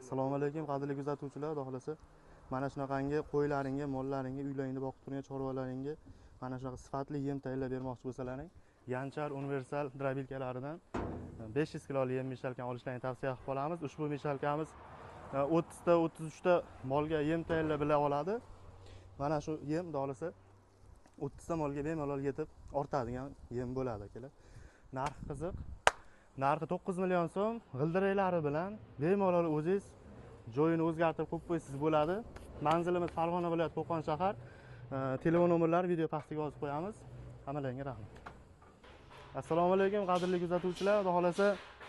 Assalomu alaykum qadrli kuzatuvchilar. Xudo xolasa mana shunaqangi qo'ylaringga, mollaringga, uylaringda boqib turgan chorvalaringga mana shunaqa sifatli yem tayyorlab bermoqchi bo'lsalaring, Yanchar universal drobilkalaridan 500 kiloli yem mishalkani olishlarini tavsiya qilib qolamiz. Ushbu mishalkamiz 30 ta 33 ta molga yem tayyorlab bila oladi. Mana shu yem xudo xolasa 30 ta molga bemalol yetib ortadigan yem bo'ladi akalar. Narxi qiziq. Narxi 9 million so'm, g'ildiraklari bilan bemalol o'zingiz joyini o'zgartirib qo'yib qo'ysangiz bo'ladi. Manzilimiz Farg'ona viloyati Qo'qon shahar. Telefon nomerlari video pastiga yozib qo'yamiz. Hammalarga rahmat. Assalomu alaykum qadrli kuzatuvchilar. Xudo xolasa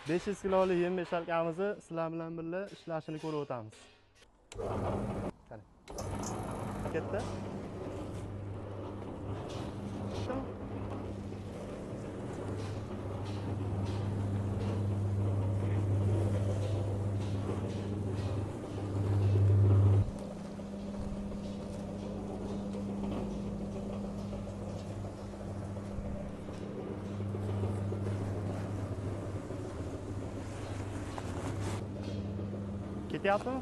500 kiloli yem meshalkamizni sizlar bilan birga ishlashini ko'rib o'tamiz. Qani. Ketdi. Ketyaptimi?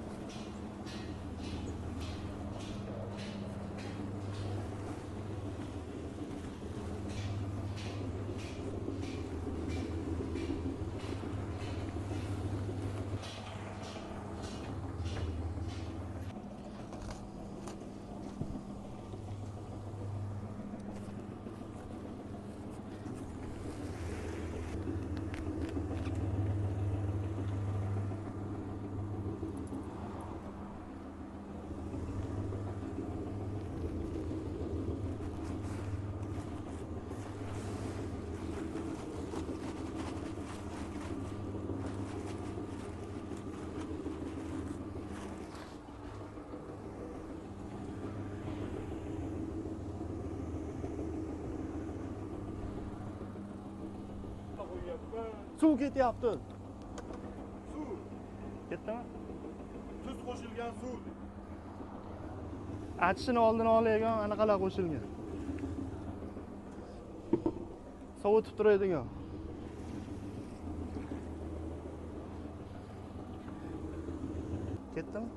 Suv ketyapti. Suv. Ketdimi? Tuz qo'shilgan suv. Achishini oldini oladigan anaqalar qo'shilgan. Sovutib turadigan. Ketdimi?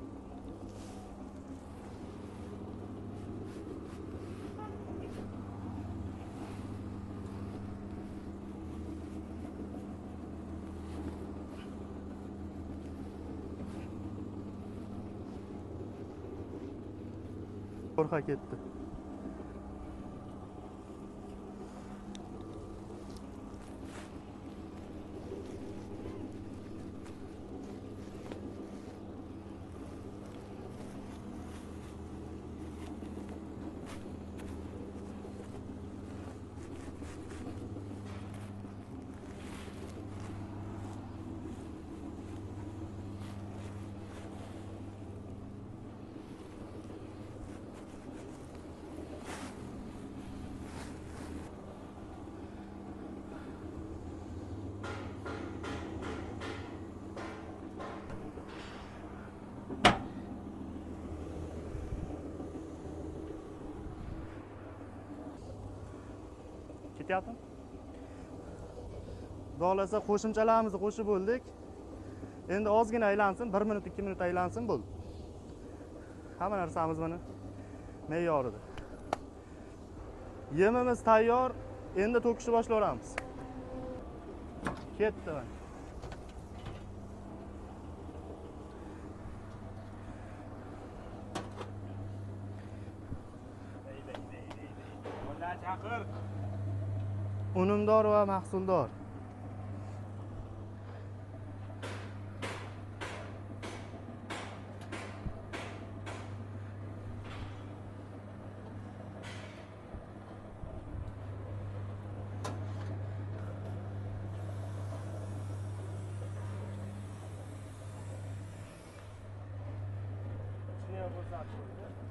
Qo'rqa ketdi. Ketyaptimi? Xudo xolasa qo'shimchalarimizni qo'shib bo'ldik. Endi ozgina aylansin, 1 minut 2 minut aylansin bo'ldi. Hamma narsamiz mana me'yorida. Yemimiz tayyor. Endi to'kishni boshlaymiz. Ketdi mana. Chaqir. Unumdor va mahsuldor. Shuni ham ko'rsatib qo'ydi.